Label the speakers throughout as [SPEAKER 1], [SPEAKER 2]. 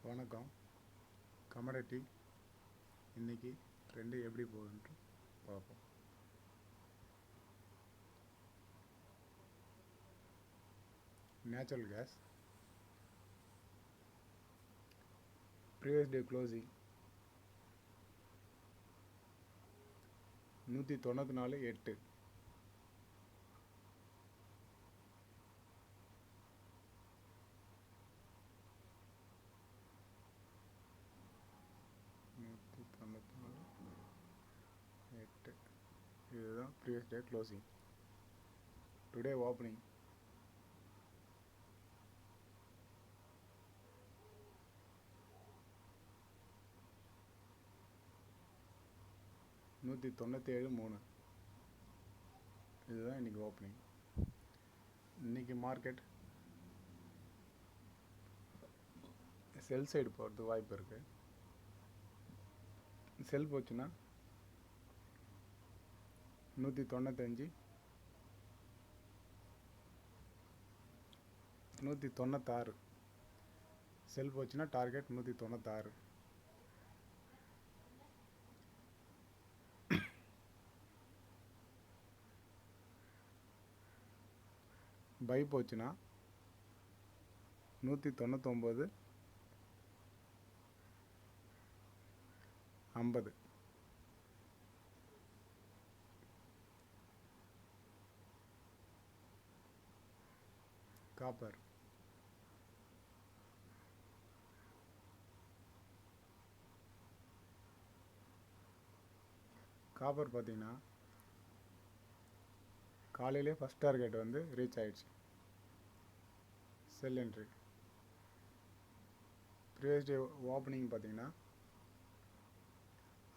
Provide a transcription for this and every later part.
[SPEAKER 1] வணக்கம். கமோடிட்டி இன்றைக்கி ட்ரெண்டு எப்படி போகுதுன்ட்டு பார்ப்போம். Natural gas previous day closing 194.8. இதுதான் previous day closing. Today opening 197.3. இதுதான் இன்றைக்கி ஓப்பனிங். இன்றைக்கி மார்க்கெட் செல் சைடு போகிறது வாய்ப்பு இருக்குது. செல் போச்சுன்னா 195, 196. செல் போச்சுன்னா டார்கெட் 196. பை போச்சுன்னா 199, 50. காப்பர் பார்த்தீங்கன்னா காலையிலே ஃபஸ்ட் டார்கெட் வந்து ரீச் ஆகிடுச்சு. செல் என்ட்ரி. ப்ரீவியஸ் டே ஓப்பனிங் பார்த்தீங்கன்னா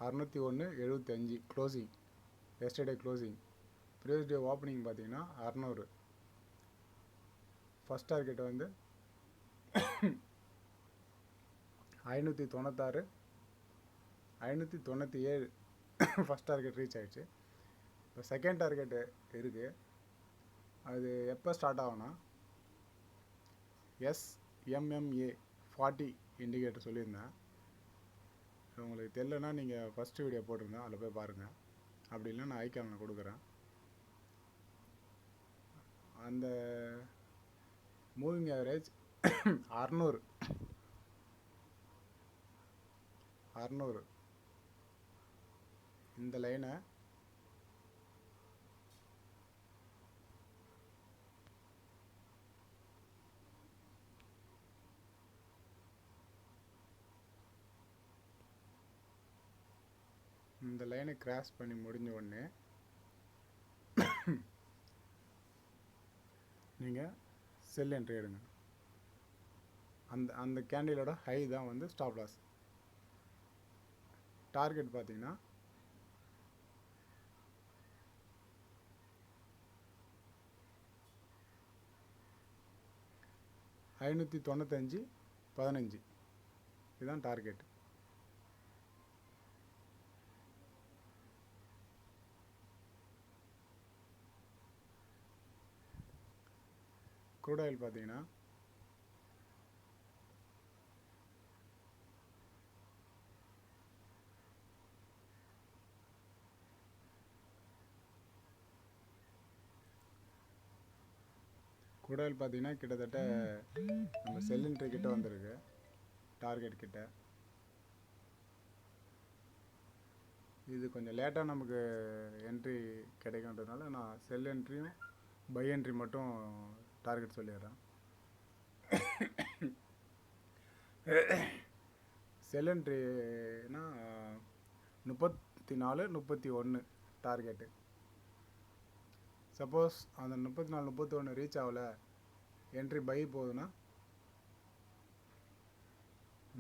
[SPEAKER 1] 601.75 closing. Yesterday closing. Previous day opening பார்த்தீங்கன்னா 600. ஃபஸ்ட் டார்கெட் வந்து 596, 597. ஃபஸ்ட் டார்கெட் ரீச் ஆகிடுச்சு. இப்போ செகண்ட் டார்கெட்டு இருக்குது. அது எப்போ ஸ்டார்ட் ஆகும்னா SMA 40 இண்டிகேட்டர் சொல்லியிருந்தேன். உங்களுக்கு தெரியலனா நீங்கள் ஃபஸ்ட்டு வீடியோ போட்டிருந்தேன், அதில் போய் பாருங்கள். அப்படி இல்லைன்னா நான் ஐக்கானில் கொடுக்குறேன். அந்த மூவிங் ஆவரேஜ் 600. இந்த லைனை கிராஸ் பண்ணி முடிஞ்ச உடனே நீங்கள் செல் என்ட்ரி எடுங்க. அந்த கேண்டிலோட ஹை தான் வந்து ஸ்டாப் லாஸ். டார்கெட் பார்த்தீங்கன்னா 595.15. இதுதான் டார்கெட். க்ரூட் ஆயில் பார்த்தீங்கன்னா கிட்டத்தட்ட நம்ம செல் என்ட்ரி கிட்ட வந்திருக்கு. டார்கெட் கிட்ட. இது கொஞ்சம் லேட்டாக நமக்கு என்ட்ரி கிடைக்குன்றதுனால நான் செல் என்ட்ரியும் பை என்ட்ரி மட்டும் டார்கெட் சொல்லிடுறேன். செல் என்ட்ரினா 34, 31 டார்கெட்டு. சப்போஸ் அந்த 34, 31 ரீச் ஆகலை, என்ட்ரி பை போகுதுன்னா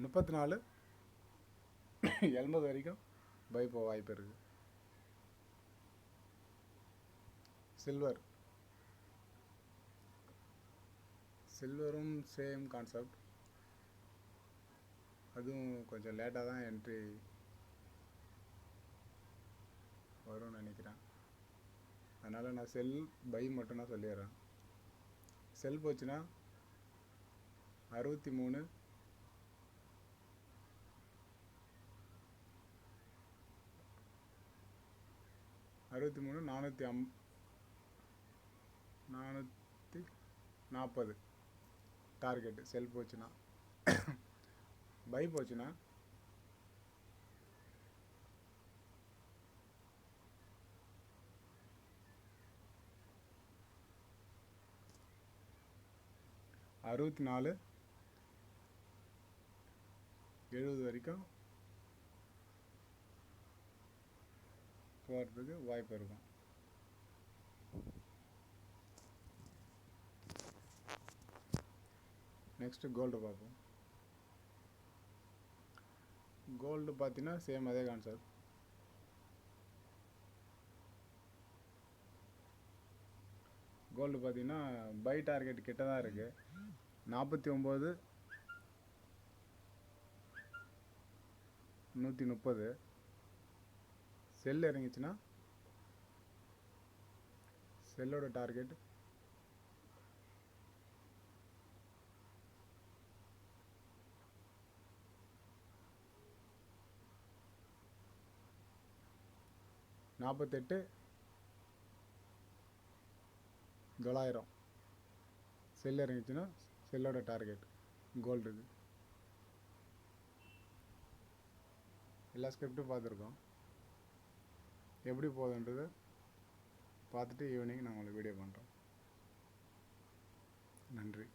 [SPEAKER 1] 34.70 வரைக்கும் பை போக வாய்ப்பு இருக்குது. சில்வரும் சேம் கான்செப்ட். அதுவும் கொஞ்சம் லேட்டாக தான் என்ட்ரி வரும்னு நினைக்கிறேன். அதனால் நான் செல் பை மட்டும்தான் சொல்லிடுறேன். செல் போச்சுன்னா 63, 63 440 டார்கெட்டு. செல் போச்சுன்னா. பை போச்சுன்னா 64 70 வரைக்கும் போகிறதுக்கு வாய்ப்பு இருக்கும். நெக்ஸ்ட்டு கோல்டு பார்ப்போம். கோல்டு பார்த்தீங்கன்னா சேம் அதே கான்செப்ட். கோல்டு பார்த்தீங்கன்னா பை டார்கெட் கிட்ட தான் இருக்குது. 49 130. செல் இறங்கிச்சுன்னா செல்லோட டார்கெட் 48 900. செல் இறங்கிச்சுன்னா செல்லோட டார்கெட் கோல்டுக்கு. எல்லா ஸ்கிரிப்டும் பார்த்துருக்கோம். எப்படி போகுதுன்றது பார்த்துட்டு ஈவினிங் நான் உங்களுக்கு வீடியோ பண்ணுறேன். நன்றி.